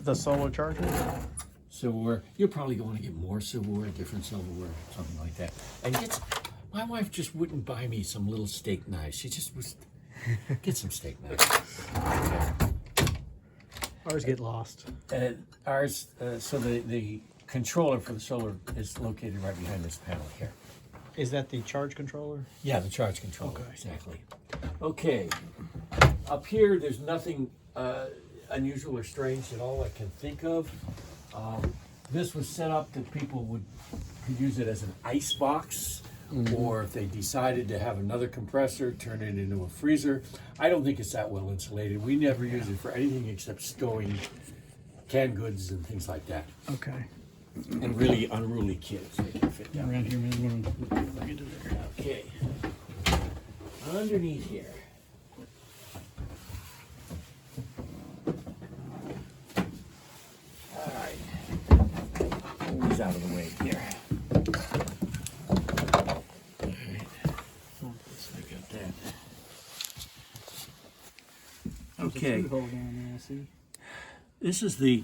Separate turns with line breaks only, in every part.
The solar charger?
Silverware. You're probably going to get more silverware, different silverware, something like that. And my wife just wouldn't buy me some little steak knives. She just was, get some steak knives. Okay.
Ours get lost.
So the controller for the solar is located right behind this panel here.
Is that the charge controller?
Yeah, the charge controller,
Okay.
exactly. Okay, up here, there's nothing unusual or strange at all I can think of. This was set up that people could use it as an ice box, or if they decided to have another compressor, turn it into a freezer. I don't think it's that well insulated. We never use it for anything except storing canned goods and things like that.
Okay.
And really unruly kids, they can fit down.
Around here, maybe I'm gonna look into there.
Okay. Underneath here. All right. Pull these out of the way here. All right. I got that. Okay.
Hold on there, I see.
This is the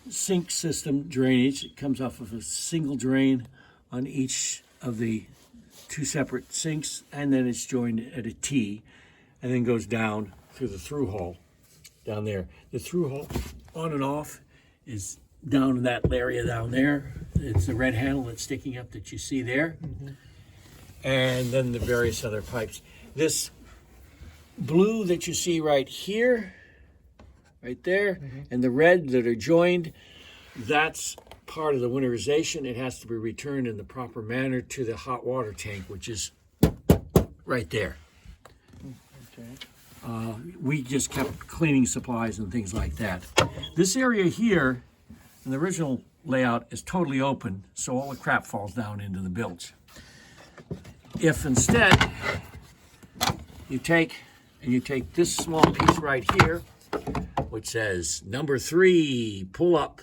sink system drainage. It comes off of a single drain on each of the two separate sinks, and then it's joined at a T, and then goes down through the through hole down there. The through hole on and off is down in that area down there. It's the red handle that's sticking up that you see there. And then the various other pipes. This blue that you see right here, right there, and the red that are joined, that's part of the winterization. It has to be returned in the proper manner to the hot water tank, which is right there.
Okay.
We just kept cleaning supplies and things like that. This area here, in the original layout, is totally open, so all the crap falls down into the bilge. If instead you take this small piece right here, which says number 3, pull up,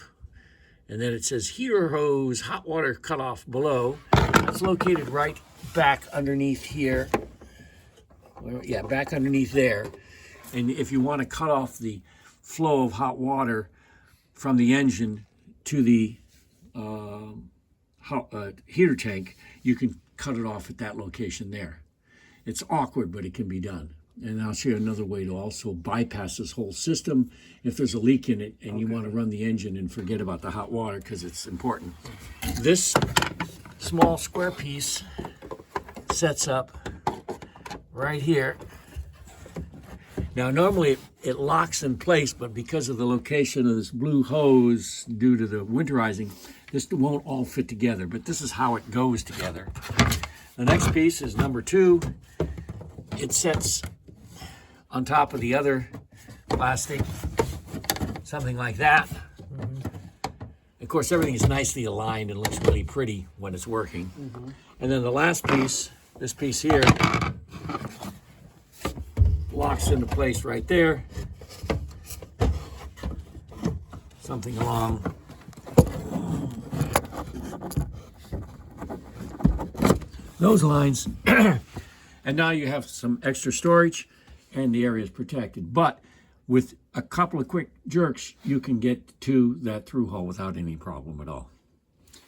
and then it says heater hose, hot water cutoff below. It's located right back underneath here. Yeah, back underneath there. And if you want to cut off the flow of hot water from the engine to the heater tank, you can cut it off at that location there. It's awkward, but it can be done. And I'll show you another way to also bypass this whole system if there's a leak in it and you want to run the engine and forget about the hot water because it's important. This small square piece sets up right here. Now normally it locks in place, but because of the location of this blue hose due to the winterizing, this won't all fit together, but this is how it goes together. The next piece is number 2. It sets on top of the other plastic, something like that. Of course, everything is nicely aligned and looks really pretty when it's working. And then the last piece, this piece here, locks into place right there. Something along those lines. And now you have some extra storage and the area is protected. But with a couple of quick jerks, you can get to that through hole without any problem at all.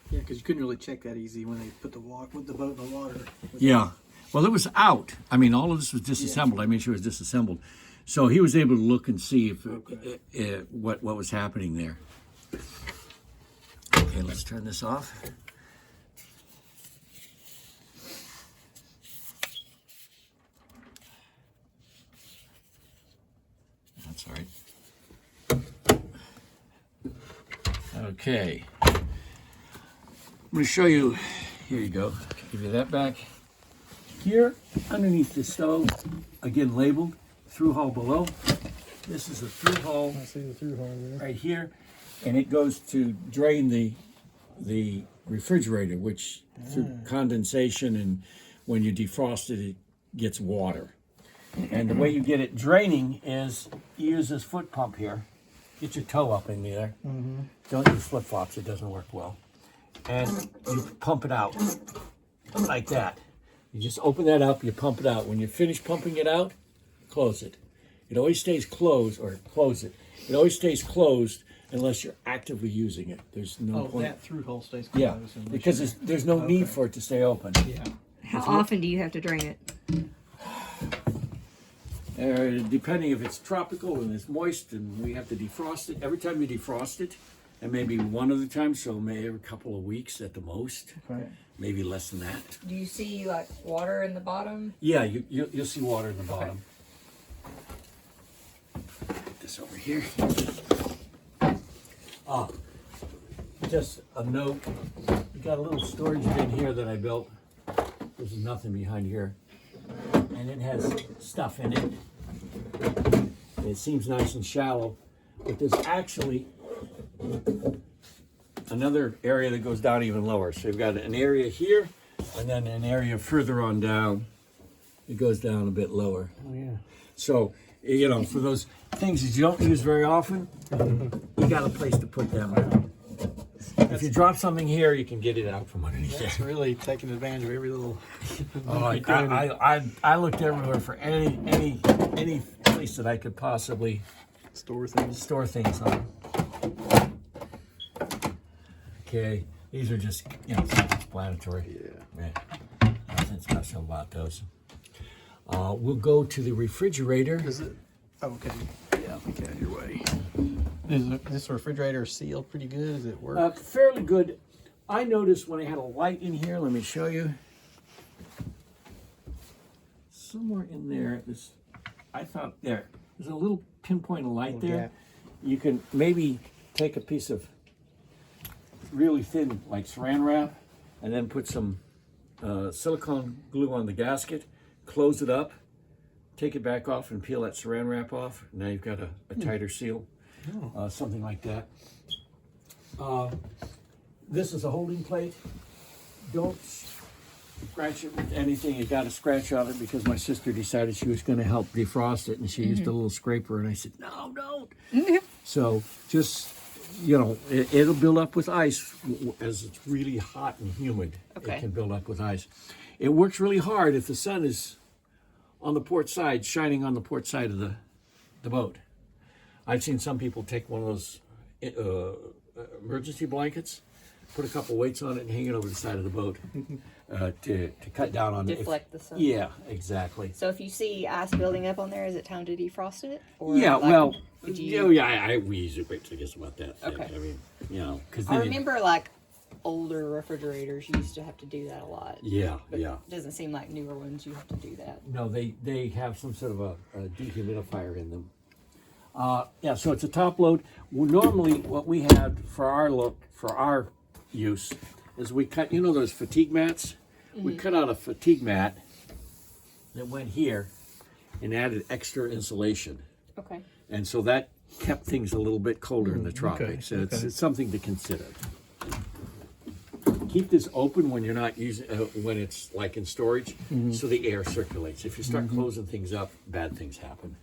Yeah, because you couldn't really check that easy when they put the boat in the water.
Yeah. Well, it was out. I mean, all of this was disassembled. I made sure it was disassembled. So he was able to look and see if what was happening there. Okay, let's turn this off. That's all right. Okay. I'm going to show you. Here you go. Give you that back. Here, underneath the stove, again labeled, through hole below. This is a through hole.
I see the through hole there.
Right here, and it goes to drain the refrigerator, which through condensation and when you defrost it, it gets water. And the way you get it draining is you use this foot pump here. Get your toe up in there. Don't use flip flops; it doesn't work well. And you pump it out like that. You just open that up, you pump it out. When you finish pumping it out, close it. It always stays closed, or close it. It always stays closed unless you're actively using it. There's no
Oh,
point.
that through hole stays
Yeah,
closed. unless
because
you-
there's no need for it to stay open.
Yeah.
How often do you have to drain it?
Depending if it's tropical and it's moist, and we have to defrost it. Every time you defrost it, and maybe one other time, so maybe every couple of weeks at the most,
Okay.
maybe less than that.
Do you see like water in the bottom?
Yeah, you'll see water in the bottom. Put this over here. Just a note. We got a little storage bin here that I built. There's nothing behind here, and it has stuff in it. It seems nice and shallow, but there's actually another area that goes down even lower. So you've got an area here, and then an area further on down. It goes down a bit lower.
Oh, yeah.
So, you know, for those things that you don't use very often, you got a place to put them. If you drop something here, you can get it out from underneath
That's
there.
really taking advantage of every little.
I looked everywhere for any place that I could possibly
Store things.
store things on. Okay, these are just, you know, self-explanatory. Yeah. Nothing special about those. We'll go to the refrigerator.
Is it? Oh, okay. Yeah, okay, your way. Is this refrigerator sealed pretty good? Does it work?
Fairly good. I noticed when I had a light in here, let me show you. Somewhere in there, I thought there's a little pinpoint of light
Little
there.
gap.
You can maybe take a piece of really thin, like saran wrap, and then put some silicone glue on the gasket, close it up, take it back off and peel that saran wrap off. Now you've got a tighter seal. Something like that. This is a holding plate. Don't scratch it with anything. You got a scratch on it because my sister decided she was going to help defrost it, and she used a little scraper, and I said, no, don't. So just, you know, it'll build up with ice as it's really hot and humid.
Okay.
It can build up with ice. It works really hard if the sun is on the port side, shining on the port side of the boat. I've seen some people take one of those emergency blankets, put a couple weights on it, and hang it over the side of the boat to cut down on
Deflect the sun.
Yeah, exactly.
So if you see ice building up on there, is it time to defrost it? Or
Yeah,
like,
well,
would
we usually wait till it gets about that.
Okay.
I mean, you know, because
I remember like older refrigerators used to have to do that a lot.
Yeah,
But
yeah.
It doesn't seem like newer ones you have to do that.
No, they have some sort of a dehumidifier in them. Yeah, so it's a top load. Well, normally, what we had for our use, is we cut. You know those fatigue mats? We cut out a fatigue mat that went here, and added extra insulation,
Okay.
and so that kept things a little bit colder in the tropics. So
okay.
it's something to consider. Keep this open when you're not using, when it's like in storage, so the air circulates. If you start closing things up, bad things happen.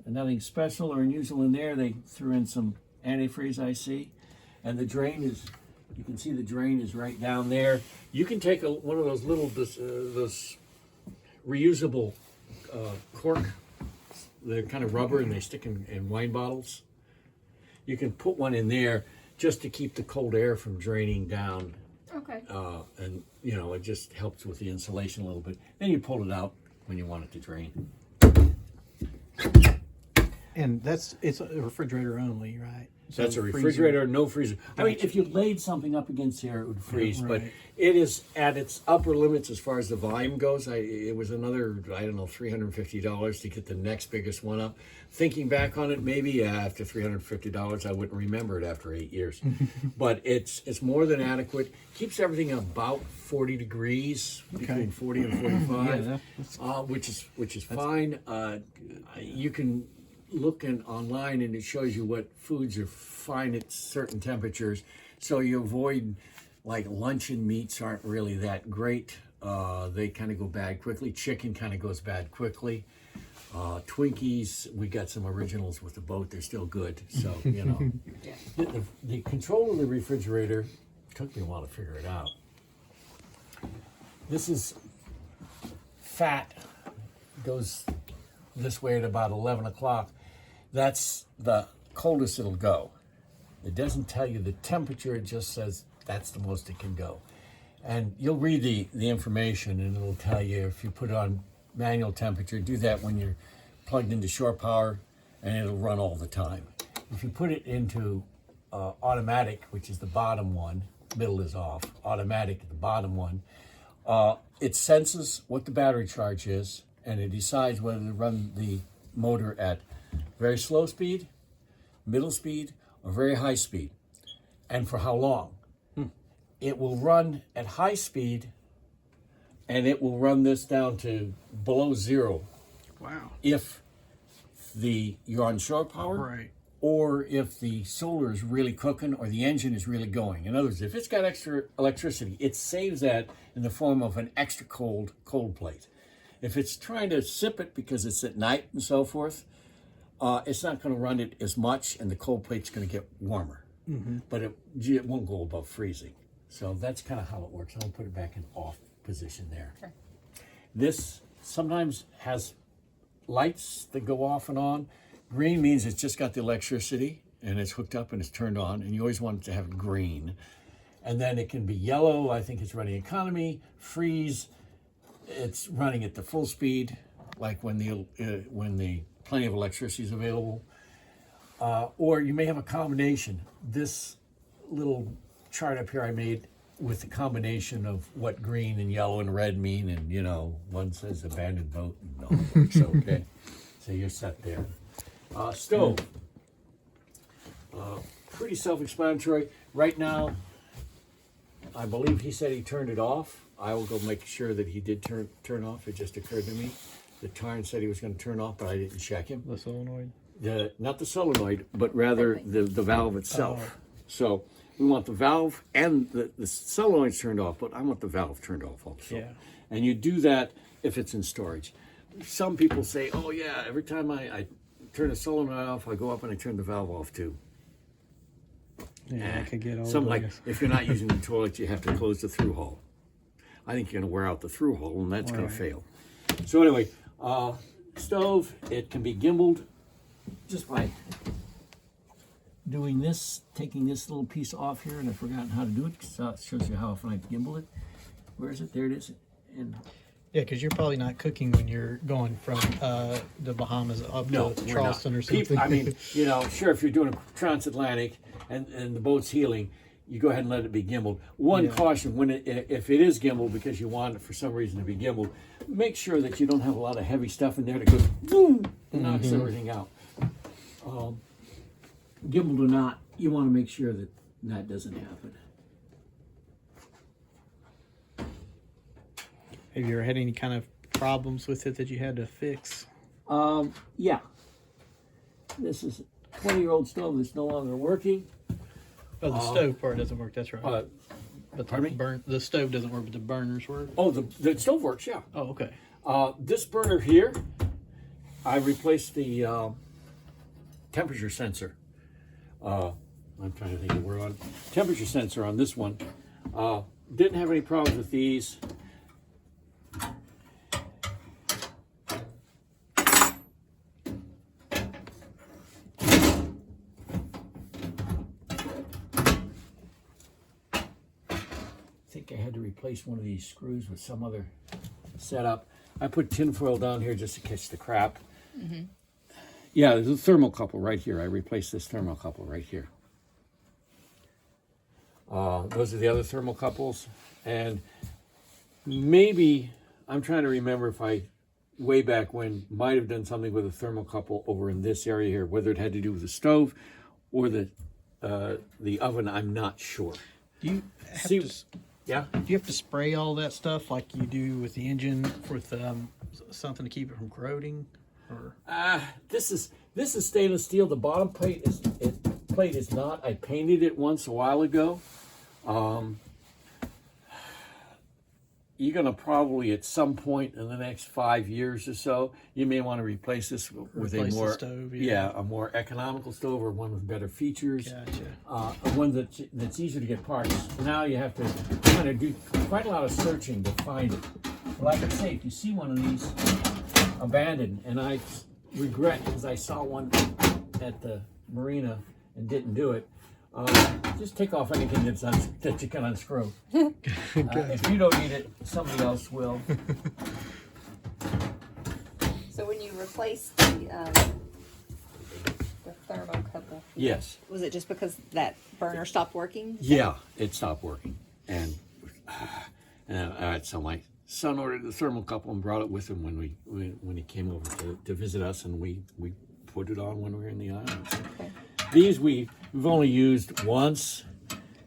And nothing special or unusual in there. They threw in some antifreeze, I see. And the drain is, you can see the drain is right down there. You can take one of those little, those reusable cork. They're kind of rubber and they stick in wine bottles. You can put one in there just to keep the cold air from draining down.
Okay.
And, you know, it just helps with the insulation a little bit. Then you pull it out when you want it to drain.
And it's a refrigerator only, right? So
That's a
freezer-
refrigerator, no freezer. I mean, if you laid something up against here, it would freeze, but
right.
it is at its upper limits as far as the volume goes. It was another, I don't know, $350 to get the next biggest one up. Thinking back on it, maybe after $350, I wouldn't remember it after 8 years. But it's more than adequate. Keeps everything about 40 degrees, between 40 and 45, which is fine. You can look online and it shows you what foods are fine at certain temperatures, so you avoid, like, luncheon meats aren't really that great. They kind of go bad quickly. Chicken kind of goes bad quickly. Twinkies, we got some originals with the boat, they're still good, so you know.
Yeah.
The control of the refrigerator took me a while to figure it out. This is fat, goes this way at about 11 o'clock. that's the coldest it'll go. It doesn't tell you the temperature, it just says that's the most it can go. And you'll read the information and it'll tell you if you put it on manual temperature, do that when you're plugged into shore power and it'll run all the time. If you put it into automatic, which is the bottom one, middle is off, automatic, the bottom one, it senses what the battery charge is and it decides whether to run the motor at very slow speed, middle speed, or very high speed, and for how long. It will run at high speed and it will run this down to below 0.
Wow.
If you're on shore power,
Right.
or if the solar is really cooking or the engine is really going. In other words, if it's got extra electricity, it saves that in the form of an extra cold plate. If it's trying to sip it because it's at night and so forth, it's not going to run it as much and the cold plate's going to get warmer. But it won't go above freezing. So that's kind of how it works. I'll put it back in off position there.
Okay.
This sometimes has lights that go off and on. Green means it's just got the electricity and it's hooked up and it's turned on, and you always want it to have green. And then it can be yellow, I think it's running economy, freeze, it's running at the full speed, like when the plenty of electricity is available. Or you may have a combination. This little chart up here I made with the combination of what green and yellow and red mean, and one says abandoned boat and all that works. Okay, so you're set there. Stove, pretty self-explanatory. Right now, I believe he said he turned it off. I will go make sure that he did turn off. It just occurred to me. The Tarn said he was going to turn off, but I didn't check him.
The solenoid?
Not the solenoid, but rather the valve itself. So we want the valve and the solenoid's turned off, but I want the valve turned off also.
Yeah.
And you do that if it's in storage. Some people say, oh yeah, every time I turn the solenoid off, I go up and I turn the valve off too.
Yeah, I could get old.
Something like, if you're not using the toilet, you have to close the through hole. I think you're going to wear out the through hole, and that's going to fail. So anyway, stove, it can be gimbaled just by doing this, taking this little piece off here, and I've forgotten how to do it, because it shows you how often I gimbal it. Where is it? There it is. And
Yeah, because you're probably not cooking when you're going from the Bahamas up
no,
to
we're
Charleston
not.
or something.
I mean, sure, if you're doing a transatlantic and the boat's heeling, you go ahead and let it be gimbaled. One caution, if it is gimbaled because you want it for some reason to be gimbaled, make sure that you don't have a lot of heavy stuff in there that goes boom and knocks everything out. Gimbaled or not, you want to make sure that that doesn't happen.
Have you ever had any kind of problems with it that you had to fix?
Yeah. This is a 20-year-old stove that's no longer working.
Oh, the stove part doesn't work. That's right. But
pardon me?
the stove doesn't work, but the burners work.
Oh, the stove works, yeah.
Oh, okay.
This burner here, I replaced the temperature sensor. I'm trying to think of the word on temperature sensor on this one. Didn't have any problems with these. I think I had to replace one of these screws with some other setup. I put tinfoil down here just to catch the crap. Yeah, there's a thermocouple right here. I replaced this thermocouple right here. Those are the other thermocouples. And maybe, I'm trying to remember if I, way back when, might have done something with a thermocouple over in this area here, whether it had to do with the stove or the oven, I'm not sure.
Do you have
See,
to,
yeah?
do you have to spray all that stuff like you do with the engine with something to keep it from corroding? Or
This is stainless steel. The bottom plate is not. I painted it once a while ago. You're gonna probably at some point in the next 5 years or so, you may want to replace this with
Replace
a
the
more
stove,
a more economical stove or one with better features.
Gotcha.
One that's easier to get parts. Now you have to kind of do quite a lot of searching to find it. Like I say, if you see one of these abandoned, and I regret because I saw one at the marina and didn't do it, just take off anything that you can unscrew. If you don't need it, somebody else will.
So when you replaced the thermocouple,
Yes.
was it just because that burner stopped working?
Yeah, it stopped working, and so my son ordered the thermocouple and brought it with him when he came over to visit us, and we put it on when we were in the islands.
Okay.
These we've only used once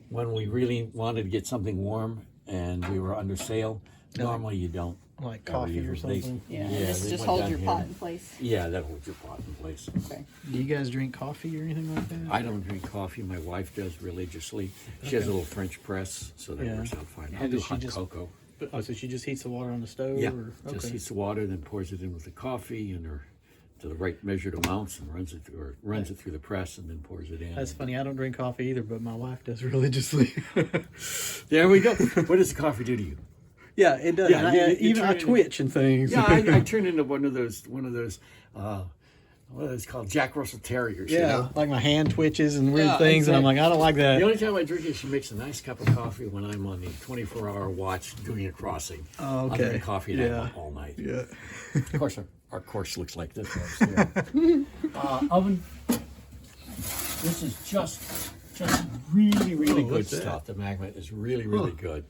when we really wanted to get something warm and we were under sail. Normally you don't.
Like coffee or something.
This
they
just
went
holds
down
your
here.
pot in place.
Yeah, that holds your pot in place.
Okay.
Do you guys drink coffee or anything like that?
I don't drink coffee. My wife does religiously. She has a little French press, so that works out fine.
How
I do
does she
hot
just-
cocoa.
Oh, so she just heats the water on the stove?
Yeah,
Or?
just
Okay.
heats the water, then pours it in with the coffee and to the right measured amounts, and runs it through the press, and then pours it in.
That's funny. I don't drink coffee either, but my wife does religiously.
There we go. What does the coffee do to you?
Yeah, it does.
Yeah,
And
you
even
turn
I
it-
twitch and things.
Yeah, I turned into one of those. What are those called? Jack Russell Terriers. You
yeah,
know?
like my hand twitches and weird
Yeah,
things, and I'm like, I don't like that.
The only time I drink it, she makes a nice cup of coffee when I'm on the 24-hour watch doing a crossing.
Oh,
I'm
okay.
drinking coffee
Yeah.
all night.
Yeah.
Of course, our course looks like this. Right oven. This is just really good
what's that?
stuff. The magnet is really good.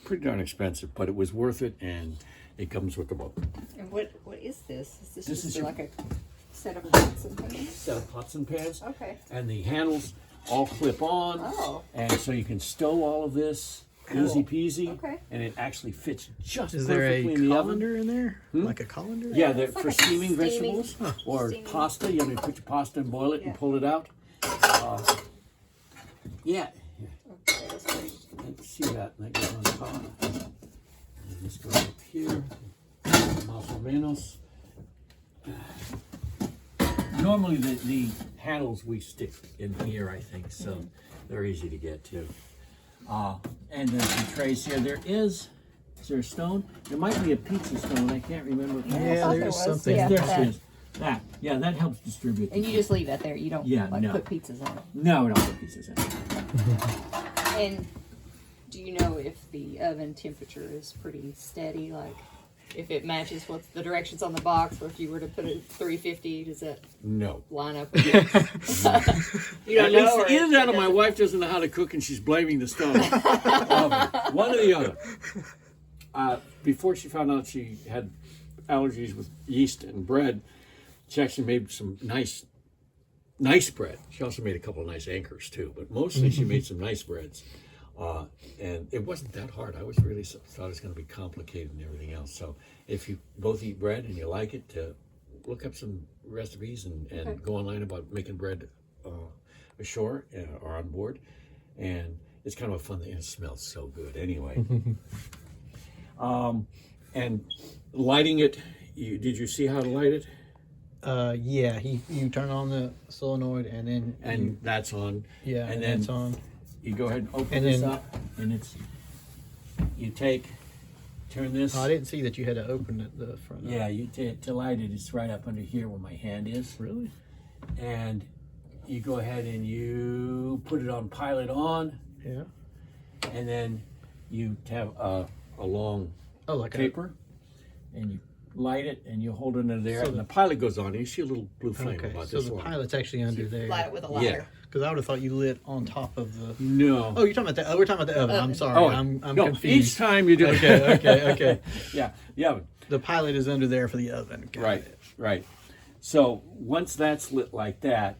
Pretty darn expensive, but it was worth it, and it comes with the book.
And what is this? Is this,
This
just
is your-
like a set of pots and pans?
Set of pots and pans.
Okay.
And the handles all clip on.
Oh.
And so you can stow all of this easy peasy.
Okay.
And it actually fits just
Is there
perfectly
a
in the oven.
colander in there? Like a colander?
Yeah,
it's
for
like a
steaming
steaming-
vegetables or
steaming-
pasta. You know, put your pasta and boil it
Yeah.
and pull it out. Yeah.
Okay, that's great.
Let's see that. That goes on top. And this goes up here. Más o menos. Normally the handles we stick in here, I think, so they're easy to get to. And there's some trays here. Is there a stone? There might be a pizza stone. I can't remember.
I
Yeah,
thought there
there's
was.
something.
Yeah,
There
that.
it is. That helps distribute.
And you just leave that there. You don't
Yeah,
like
no.
put pizzas on it.
No, we don't put pizzas in it.
And do you know if the oven temperature is pretty steady? Like if it matches what's the directions on the box, or if you were to put it 350, does that
No.
line up with it? You don't know? Or
Either that or my wife doesn't know how to cook and she's blaming the stove. One or the other. Before she found out she had allergies with yeast and bread, she actually made some nice bread. She also made a couple of nice anchors too, but mostly she made some nice breads. And it wasn't that hard. I was really thought it was going to be complicated and everything else. So if you both eat bread and you like it, look up some recipes and go online about making bread ashore or on board. And it's kind of a fun thing. It smells so good anyway. And lighting it, did you see how to light it?
Yeah, you turn on the solenoid and then
And that's on.
yeah,
and
and
then
it's on.
you go ahead and open
And
this
then-
up, and turn this.
Oh, I didn't see that you had to open it, the front.
Yeah, to light it, it's right up under here where my hand is.
Really?
And you go ahead and you put it on pilot on,
Yeah.
and then you have a long
Oh, like
paper, and you light it, and you hold it under there,
So
and
the-
the pilot goes on. And you see a little blue flame
Okay,
about
so
this
the
long.
pilot's actually under there.
light it with a lighter?
Yeah.
Because I would have thought you lit on top of the.
No.
Oh, you're talking about the. Oh, we're talking about the oven. I'm sorry.
Oh,
I'm
no,
confused.
Each time you do it.
Okay.
Yeah, yeah.
The pilot is under there for the oven. Got
Right,
it.
right. So once that's lit like that,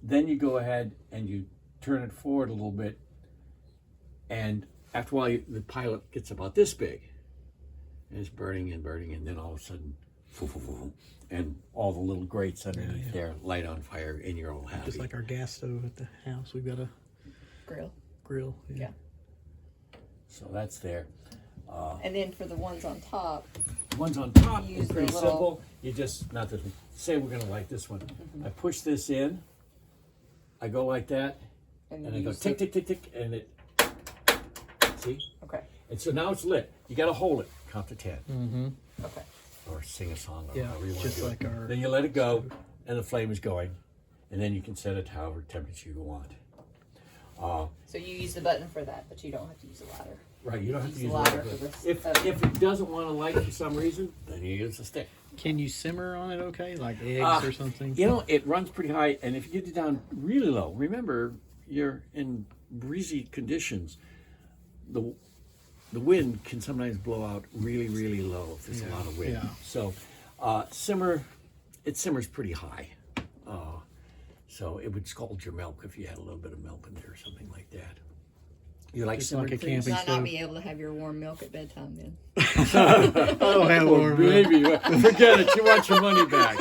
then you go ahead and you turn it forward a little bit, and after a while, the pilot gets about this big, and it's burning, and then all of a sudden, and all the little grates underneath there light on fire, and you're all happy.
Just like our gas stove at the house, we've got a
Grill. Yeah.
So that's there.
And then for the ones on top,
One's on top.
Use
It's
the
pretty
little-
simple. You just not to say we're going to light this one. I push this in. I go like that.
and
And
then
I go
use
tick,
the-
tick, tick, tick, and it, see?
Okay.
And so now it's lit. You got to hold it, count to 10,
Okay.
or sing a song, or
Yeah,
however you want to
just
do
like
it.
our
Then you let it go, and the flame is going, and then you can set it however temperature you want.
So you use the button for that, but you don't have to use a ladder.
Right, you don't have to use
the
a
ladder
ladder.
for this
If it doesn't want to light for some reason, then you use a stick.
Can you simmer on it okay? Like eggs or something?
You know, it runs pretty high, and if you get it down really low, remember, you're in breezy conditions. The wind can sometimes blow out really, really low if there's a lot of wind.
Yeah.
So it simmers pretty high. So it would scald your milk if you had a little bit of milk in there or something like that. You like
Just
simmered
like a
things?
camping
Might not
stove.
be able to have your warm milk at bedtime then.
Oh, hell, Lord.
Maybe. Forget it. You want your money back.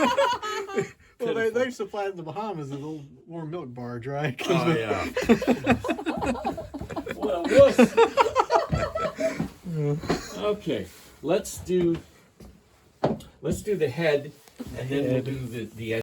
Well, they supplied the Bahamas a little warm milk barge, right?
Oh, yeah. Well, okay. Let's do the head, and then we'll do the